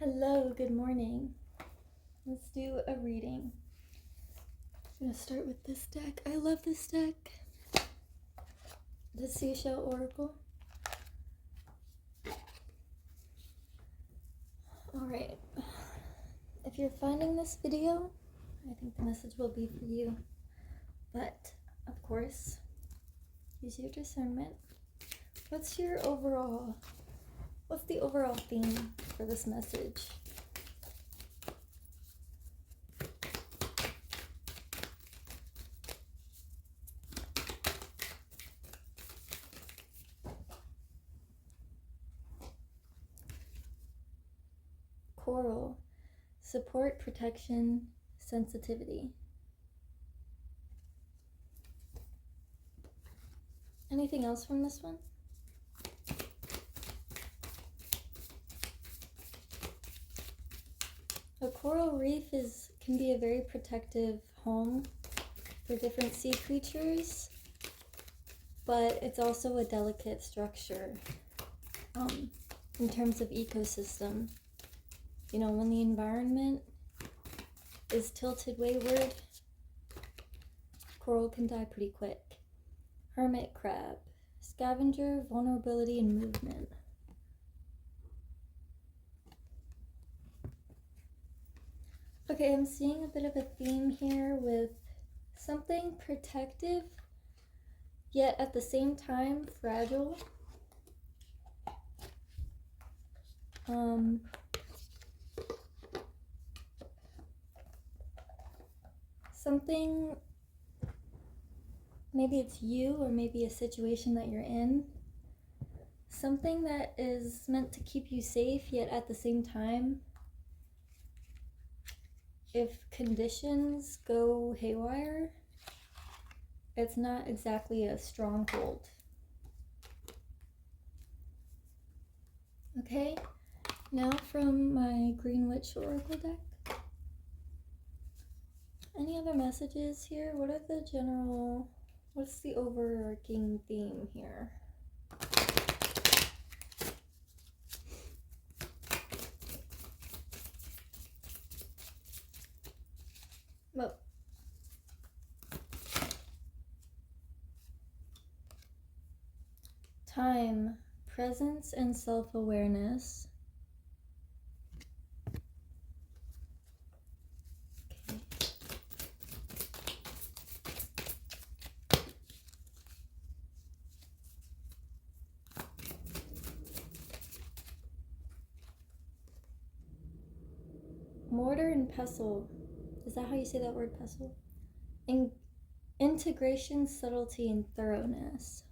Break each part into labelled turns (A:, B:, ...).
A: Hello, good morning. Let's do a reading. I'm going to start with this deck. I love this deck. The Seashell Oracle. Alright. If you're finding this video, I think the message will be for you. But, of course, use your discernment. What's the overall theme for this message? Coral, support, protection, sensitivity. Anything else from this one? A coral reef can be a very protective home for different sea creatures, but it's also a delicate structure in terms of ecosystem. You know, when the environment is tilted wayward, coral can die pretty quick. Hermit crab, scavenger, vulnerability, and movement. Okay, I'm seeing a bit of a theme here with something protective, yet at the same time fragile. Something, maybe it's you or maybe a situation that you're in. Something that is meant to keep you safe, yet at the same time, if conditions go haywire, it's not exactly a stronghold. Okay, now from my Green Witch Oracle deck. Any other messages here? What's the overarching theme here? Well, time, presence, and self-awareness. Okay. Mortar and pestle. Is that how you say that word, pestle? Integration, subtlety, and thoroughness.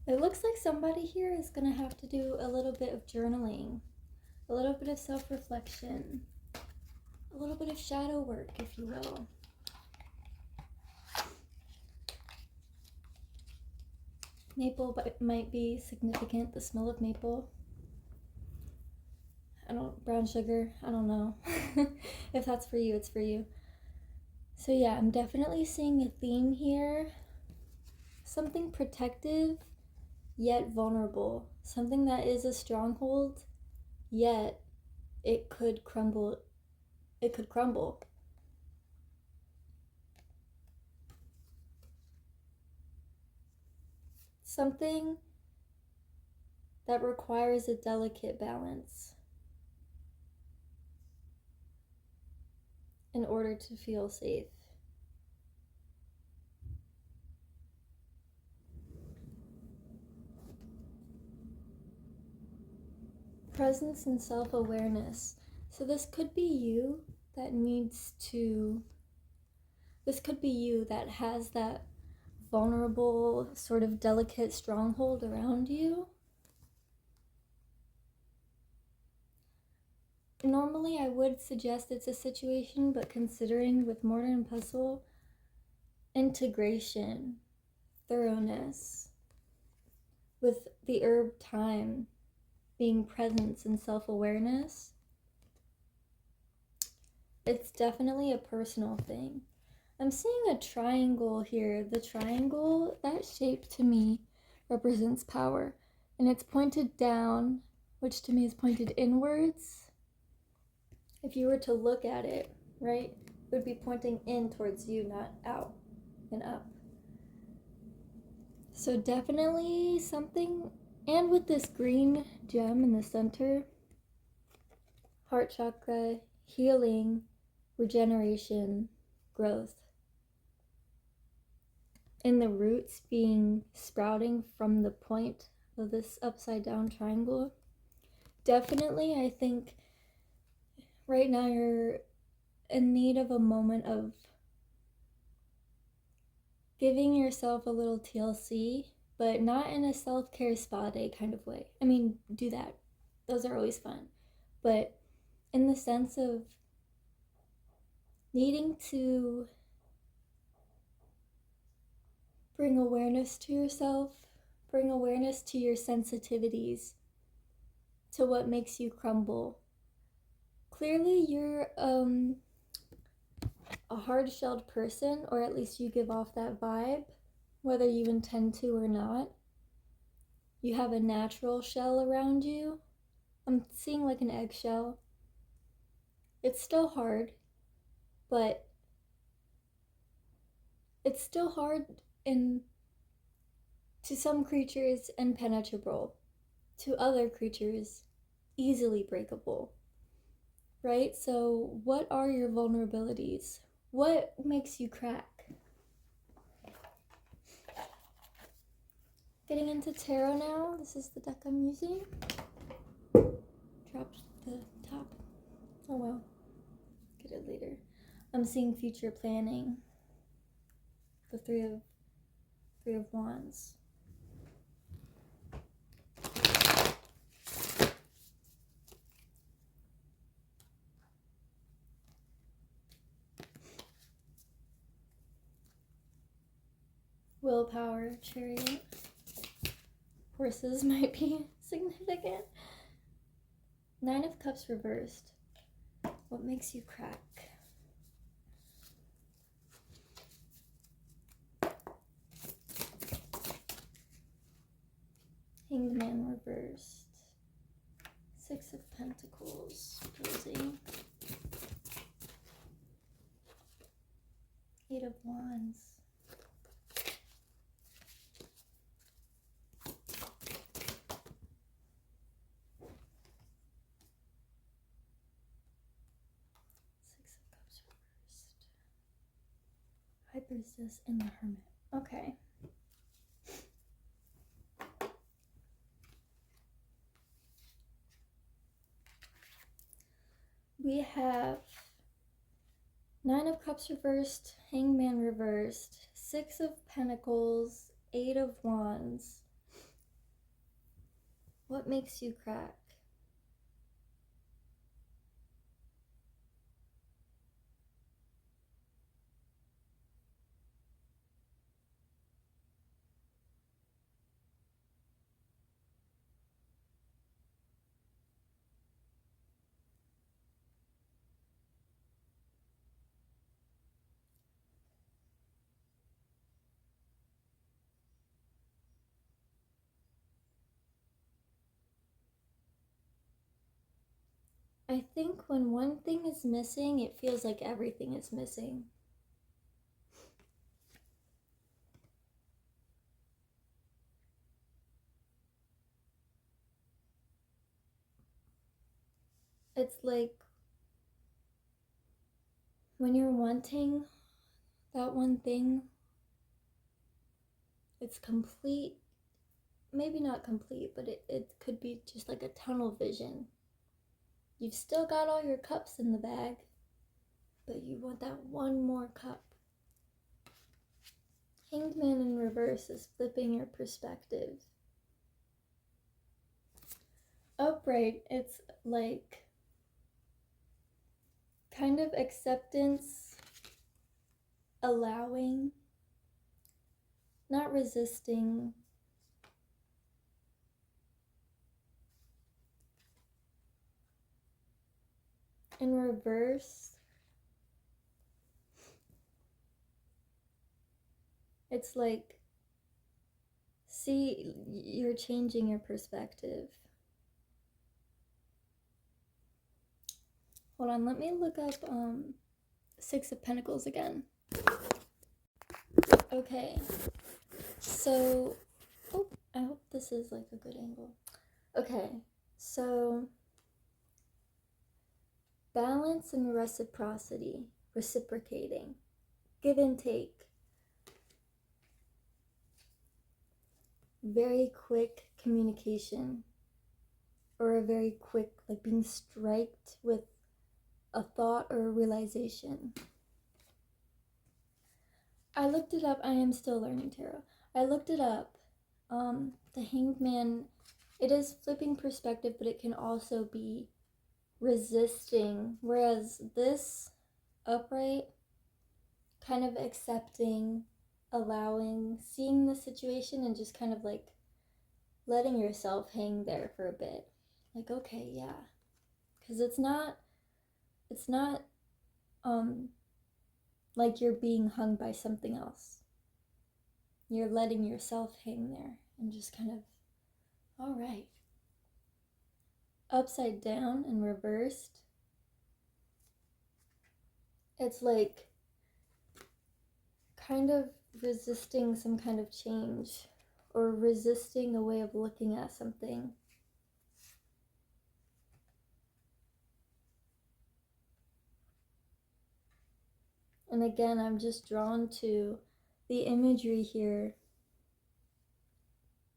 A: It looks like somebody here is going to have to do a little bit of journaling, a little bit of self-reflection, a little bit of shadow work, if you will. Maple might be significant, the smell of maple. Brown sugar, I don't know. If that's for you, it's for you. So yeah, I'm definitely seeing a theme here. Something protective, yet vulnerable. Something that is a stronghold, yet it could crumble. It could crumble. Something that requires a delicate balance in order to feel safe. Presence and self-awareness. So this could be you that has that vulnerable, sort of delicate stronghold around you. Normally I would suggest it's a situation, but considering with mortar and pestle, integration, thoroughness, with the herb time being presence and self-awareness, it's definitely a personal thing. I'm seeing a triangle here. The triangle, that shape to me represents power, and it's pointed down which to me is pointed inwards. If you were to look at it, right, it would be pointing in towards you, not out and up. So definitely something, and with this green gem in the center, heart chakra, healing, regeneration, growth. And the roots being sprouting from the point of this upside down triangle. Definitely, I think right now you're in need of a moment of giving yourself a little TLC, but not in a self-care spa day kind of way. I mean, do that. Those are always fun. But in the sense of needing to bring awareness to yourself, bring awareness to your sensitivities, to what makes you crumble. Clearly, you're a hard-shelled person, or at least you give off that vibe, whether you intend to or not. You have a natural shell around you. I'm seeing like an eggshell. It's still hard, but it's still hard and to some creatures impenetrable, to other creatures easily breakable, right? So what are your vulnerabilities? What makes you crack? Getting into tarot now. This is the deck I'm using. Dropped the top. Oh well. Get it later. I'm seeing future planning. The Three of Wands. Willpower, Chariot. Horses might be significant. Nine of Cups reversed. What makes you crack? Hanged Man reversed. Six of Pentacles, posing. Eight of Wands. Six of Cups reversed. High Priestess and the Hermit. Okay. We have Nine of Cups reversed, Hanged Man reversed, Six of Pentacles, Eight of Wands. What makes you crack? I think when one thing is missing, it feels like everything is missing. It's like when you're wanting that one thing, it's complete, maybe not complete, but it could be just like a tunnel vision. You've still got all your cups in the bag, but you want that one more cup. Hanged Man in reverse is flipping your perspective. Upright, it's like kind of acceptance, allowing, not resisting. In reverse, it's like, see, you're changing your perspective. Hold on, let me look up Six of Pentacles again. Okay, so, oh, I hope this is like a good angle. Okay, so balance and reciprocity, reciprocating, give and take. Very quick communication, or a very quick, like being striked with a thought or a realization. I looked it up. I am still learning tarot. I looked it up. The Hanged Man, it is flipping perspective, but it can also be resisting, whereas this upright, kind of accepting, allowing, seeing the situation and just kind of like letting yourself hang there for a bit. Like, okay, yeah. Because it's not like you're being hung by something else. You're letting yourself hang there and just kind of, all right. Upside down and reversed, it's like kind of resisting some kind of change or resisting a way of looking at something. And again, I'm just drawn to the imagery here.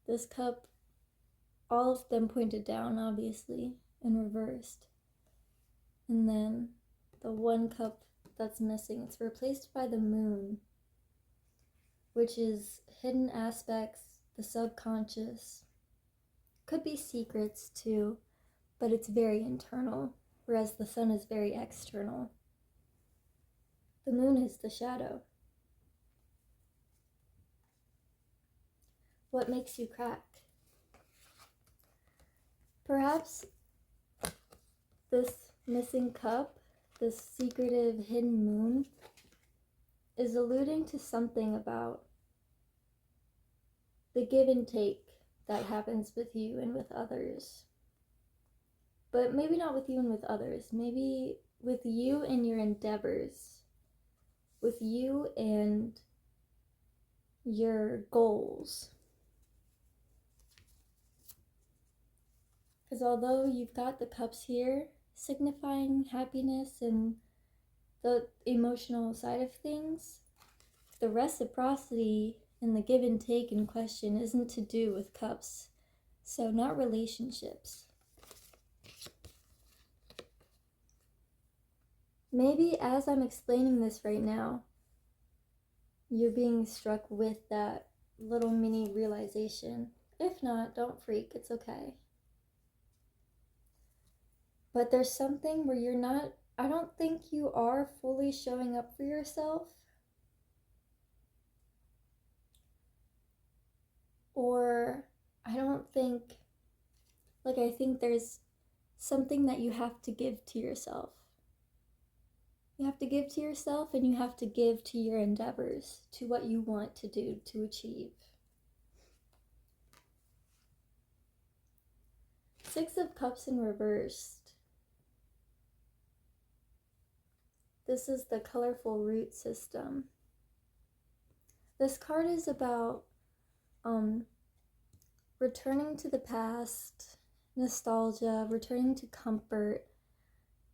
A: This cup, all of them pointed down, obviously, and reversed. And then the one cup that's missing, it's replaced by the moon, which is hidden aspects, the subconscious. Could be secrets too, but it's very internal, whereas the sun is very external. The moon is the shadow. What makes you crack? Perhaps this missing cup, this secretive hidden moon, is alluding to something about the give and take that happens with you and with others. But maybe not with you and with others. Maybe with you and your endeavors. With you and your goals. Because although you've got the cups here signifying happiness and the emotional side of things, the reciprocity and the give and take in question isn't to do with cups. So not relationships. Maybe as I'm explaining this right now, you're being struck with that little mini realization. If not, don't freak, it's okay. But there's something where you're not, I don't think you are fully showing up for yourself. Or I don't think, like I think there's something that you have to give to yourself. You have to give to yourself and you have to give to your endeavors, to what you want to do, to achieve. Six of Cups in reversed. This is the colorful root system. This card is about returning to the past, nostalgia, returning to comfort.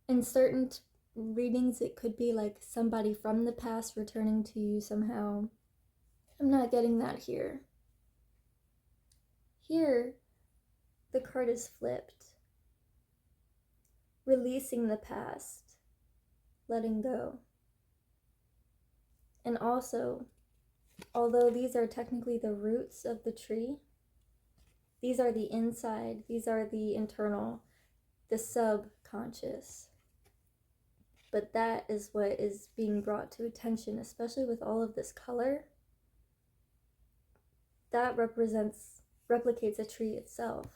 A: In certain readings, it could be like somebody from the past returning to you somehow. I'm not getting that here. Here, the card is flipped. Releasing the past, letting go. And also, although these are technically the roots of the tree, these are the inside, these are the internal, the subconscious. But that is what is being brought to attention, especially with all of this color. That replicates a tree itself.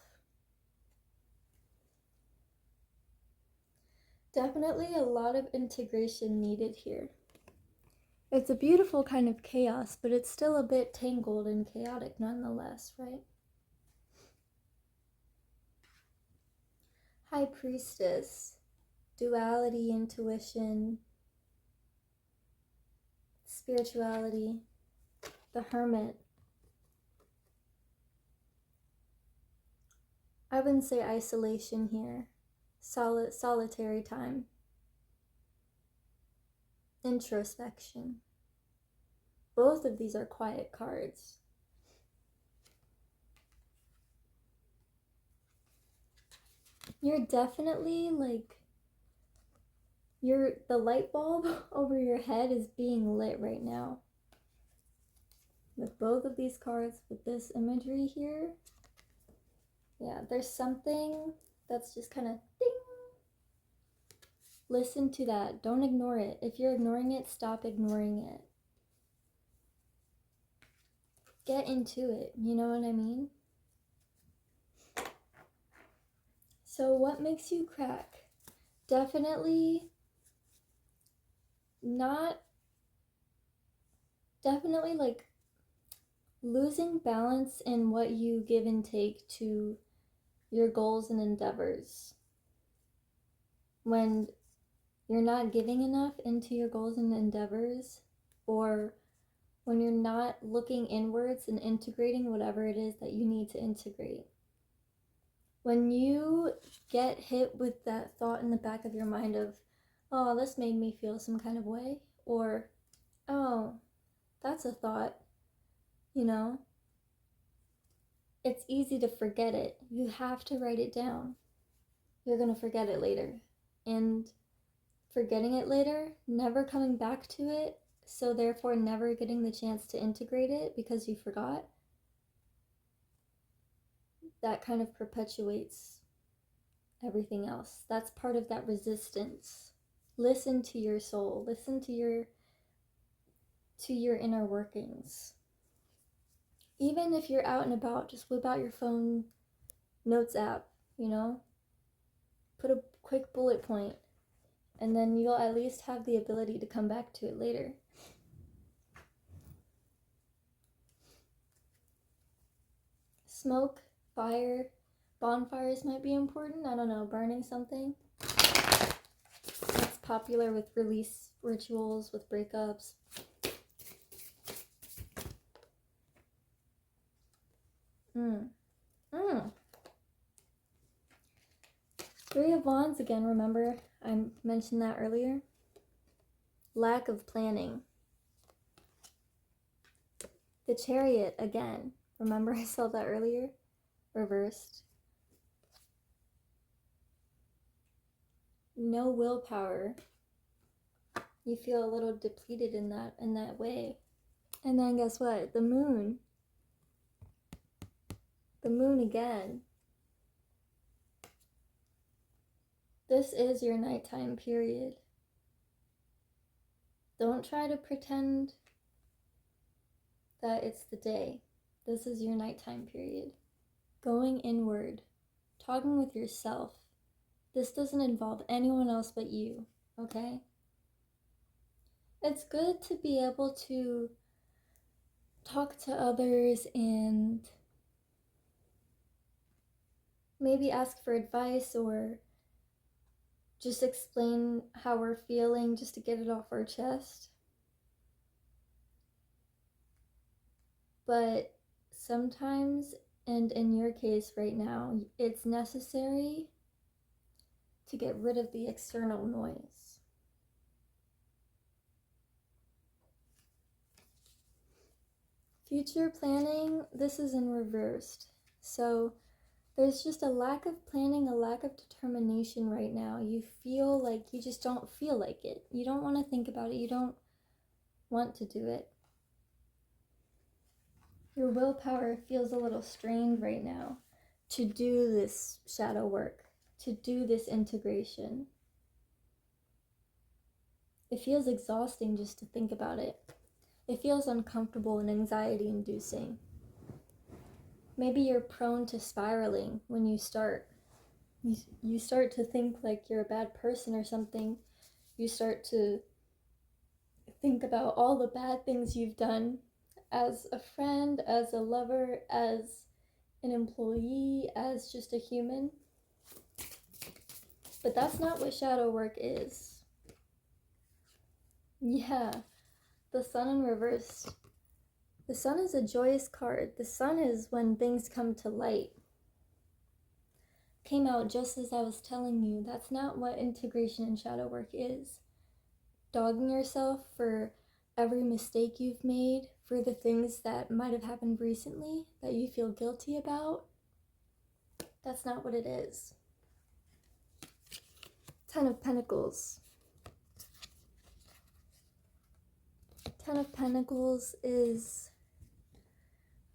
A: Definitely a lot of integration needed here. It's a beautiful kind of chaos, but it's still a bit tangled and chaotic nonetheless, right? High Priestess. duality, intuition, spirituality, the hermit. I wouldn't say isolation here. Solitary time. Introspection. Both of these are quiet cards. You're definitely like, the light bulb over your head is being lit right now. With both of these cards, with this imagery here, yeah, there's something that's just kind of ding. Listen to that. Don't ignore it. If you're ignoring it, stop ignoring it. Get into it. You know what I mean? So what makes you crack? Definitely like losing balance in what you give and take to your goals and endeavors. When you're not giving enough into your goals and endeavors, or when you're not looking inwards and integrating whatever it is that you need to integrate. When you get hit with that thought in the back of your mind of, oh, this made me feel some kind of way, or, oh, that's a thought, you know, it's easy to forget it. You have to write it down. You're going to forget it later. And forgetting it later, never coming back to it, so therefore never getting the chance to integrate it because you forgot, that kind of perpetuates everything else. That's part of that resistance. Listen to your soul. Listen to your inner workings. Even if you're out and about, just whip out your phone notes app, you know? Put a quick bullet point, and then you'll at least have the ability to come back to it later. Smoke, fire, bonfires might be important. I don't know, burning something. It's popular with release rituals, with breakups. Three of Wands again, remember? I mentioned that earlier. Lack of planning. The Chariot again. Remember I saw that earlier? Reversed. No willpower. You feel a little depleted in that way. And then guess what? The moon. The moon again. This is your nighttime period. Don't try to pretend that it's the day. This is your nighttime period. Going inward. Talking with yourself. This doesn't involve anyone else but you, okay? It's good to be able to talk to others and maybe ask for advice or just explain how we're feeling just to get it off our chest. But sometimes, and in your case right now, it's necessary to get rid of the external noise. Future planning, this is in reversed. So there's just a lack of planning, a lack of determination right now. You feel like you just don't feel like it. You don't want to think about it. You don't want to do it. Your willpower feels a little strained right now to do this shadow work, to do this integration. It feels exhausting just to think about it. It feels uncomfortable and anxiety-inducing. Maybe you're prone to spiraling when you start. You start to think like you're a bad person or something. You start to think about all the bad things you've done as a friend, as a lover, as an employee, as just a human. But that's not what shadow work is. Yeah, the sun in reverse. The sun is a joyous card. The sun is when things come to light. Came out just as I was telling you. That's not what integration and shadow work is. Dogging yourself for every mistake you've made, for the things that might have happened recently that you feel guilty about. That's not what it is. Ten of Pentacles. Ten of Pentacles is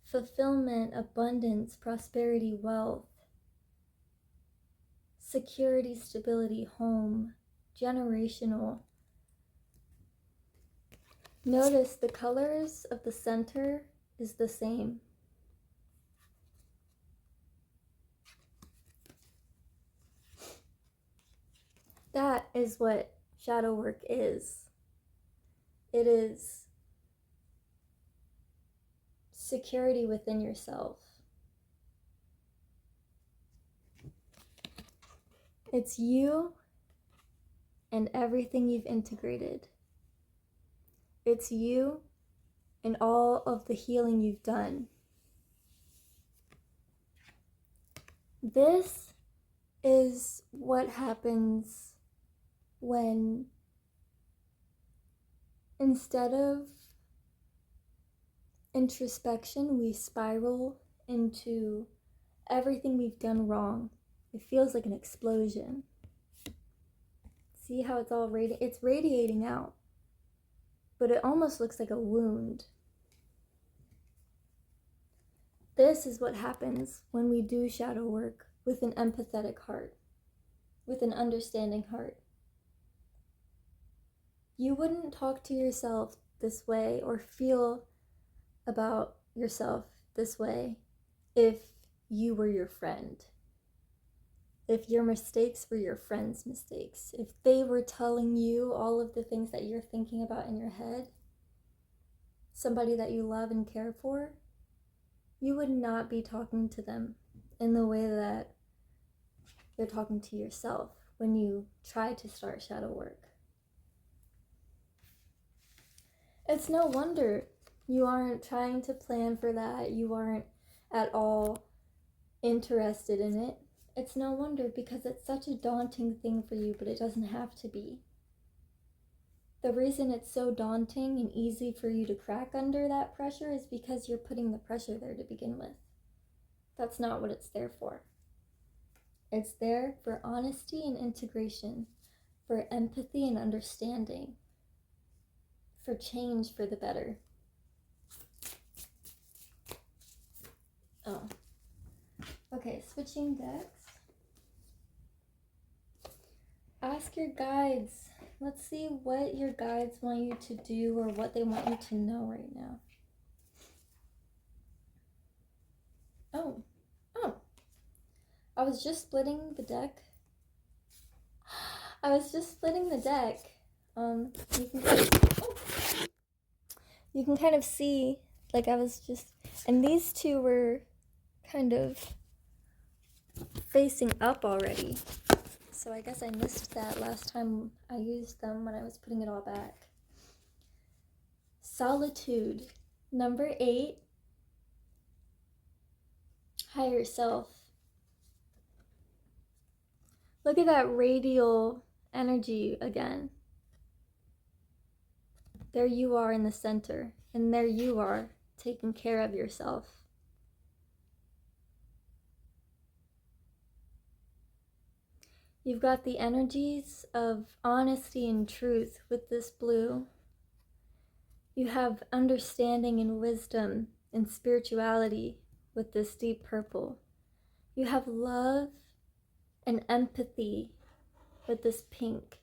A: fulfillment, abundance, prosperity, wealth, security, stability, home, generational. Notice the colors of the center is the same. That is what shadow work is. It is security within yourself. It's you and everything you've integrated. It's you and all of the healing you've done. This is what happens when, instead of introspection, we spiral into everything we've done wrong. It feels like an explosion. See how it's all it's radiating out, but it almost looks like a wound. This is what happens when we do shadow work with an empathetic heart, with an understanding heart. You wouldn't talk to yourself this way or feel about yourself this way if you were your friend. If your mistakes were your friend's mistakes. If they were telling you all of the things that you're thinking about in your head, somebody that you love and care for, you would not be talking to them in the way that you're talking to yourself when you try to start shadow work. It's no wonder you aren't trying to plan for that. You aren't at all interested in it. It's no wonder, because it's such a daunting thing for you, but it doesn't have to be. The reason it's so daunting and easy for you to crack under that pressure is because you're putting the pressure there to begin with. That's not what it's there for. It's there for honesty and integration, for empathy and understanding, for change for the better. Oh. Okay, switching decks. Ask your guides. Let's see what your guides want you to do or what they want you to know right now. Oh. I was just splitting the deck. You can kind of see, like I was just, and these two were kind of facing up already. So I guess I missed that last time I used them when I was putting it all back. Solitude. Number 8. Higher self. Look at that radial energy again. There you are in the center, and there you are taking care of yourself. You've got the energies of honesty and truth with this blue. You have understanding and wisdom and spirituality with this deep purple. You have love and empathy with this pink.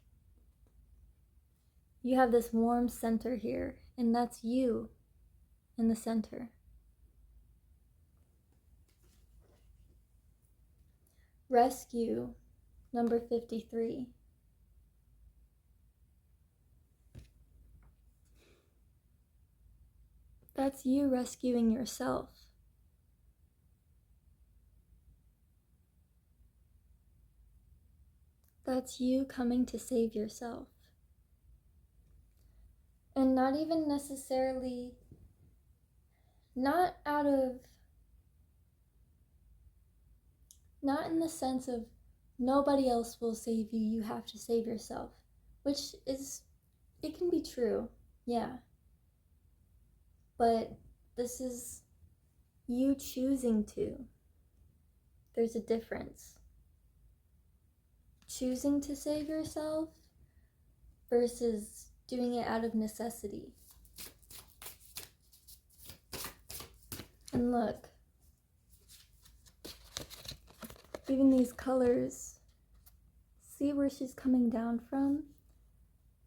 A: You have this warm center here, and that's you in the center. Rescue. Number 53. That's you rescuing yourself. That's you coming to save yourself. And not even necessarily, not in the sense of nobody else will save you, you have to save yourself. Which is, it can be true, yeah. But this is you choosing to. There's a difference. Choosing to save yourself versus doing it out of necessity. And look, even these colors, see where she's coming down from?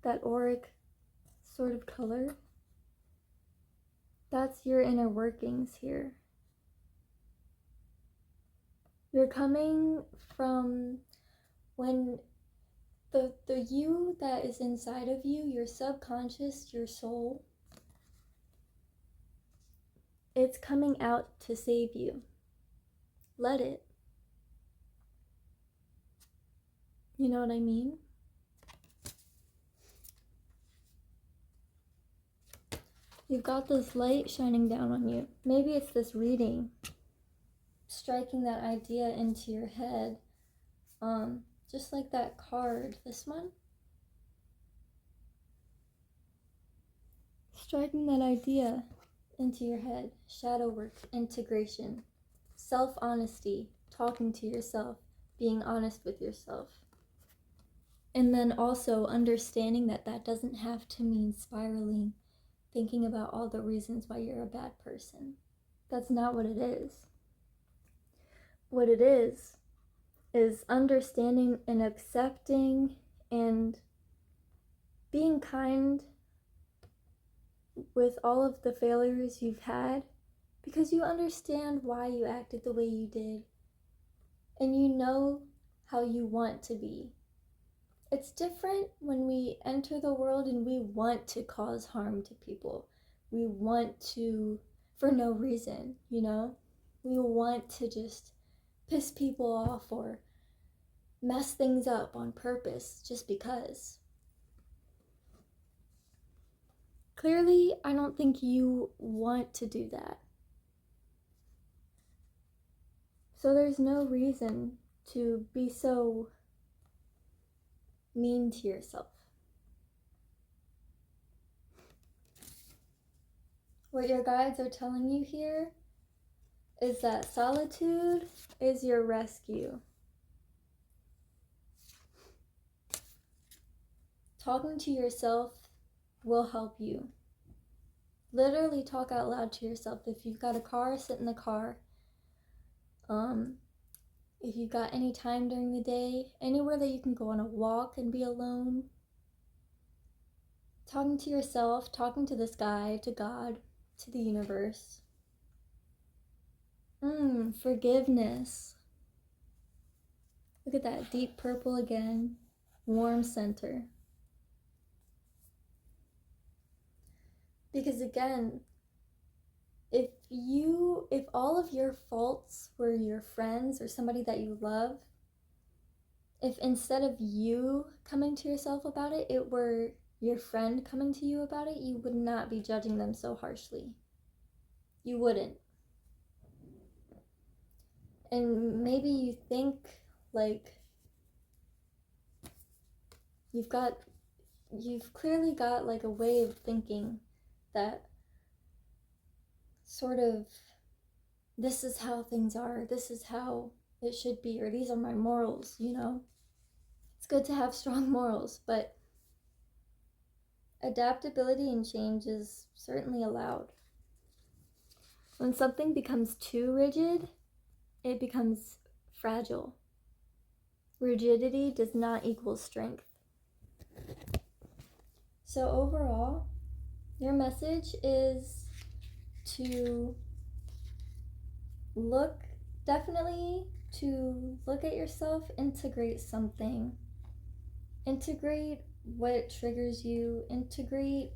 A: That auric sort of color? That's your inner workings here. You're coming from when the you that is inside of you, your subconscious, your soul, it's coming out to save you. Let it. You know what I mean? You've got this light shining down on you. Maybe it's this reading, striking that idea into your head. Just like that card, this one. Striking that idea into your head. Shadow work, integration, self-honesty, talking to yourself, being honest with yourself. And then also understanding that that doesn't have to mean spiraling, thinking about all the reasons why you're a bad person. That's not what it is. What it is understanding and accepting and being kind with all of the failures you've had, because you understand why you acted the way you did, and you know how you want to be. It's different when we enter the world and we want to cause harm to people. We want to, for no reason, you know? We want to just piss people off or mess things up on purpose just because. Clearly, I don't think you want to do that. So there's no reason to be so mean to yourself. What your guides are telling you here is that solitude is your rescue. Talking to yourself will help you. Literally talk out loud to yourself. If you've got a car, sit in the car. If you've got any time during the day, anywhere that you can go on a walk and be alone. Talking to yourself, talking to the sky, to God, to the universe. Forgiveness. Look at that deep purple again. Warm center. Because again, if all of your faults were your friends or somebody that you love, if instead of you coming to yourself about it, it were your friend coming to you about it, you would not be judging them so harshly. You wouldn't. And maybe you think like you've clearly got like a way of thinking that sort of, this is how things are, this is how it should be, or these are my morals, you know? It's good to have strong morals, but adaptability and change is certainly allowed. When something becomes too rigid, it becomes fragile. Rigidity does not equal strength. So overall, your message is to look at yourself, integrate something. Integrate what triggers you, integrate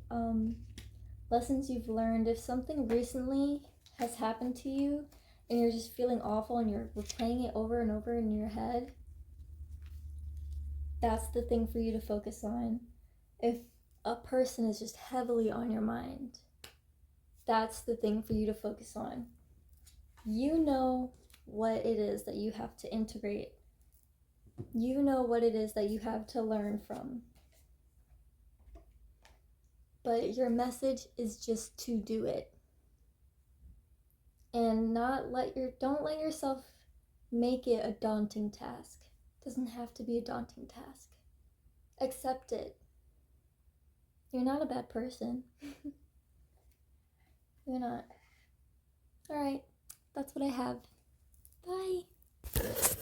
A: lessons you've learned. If something recently has happened to you and you're just feeling awful and you're replaying it over and over in your head, that's the thing for you to focus on. If a person is just heavily on your mind, that's the thing for you to focus on. You know what it is that you have to integrate. You know what it is that you have to learn from. But your message is just to do it. And don't let yourself make it a daunting task. It doesn't have to be a daunting task. Accept it. You're not a bad person. You're not. Alright, that's what I have. Bye.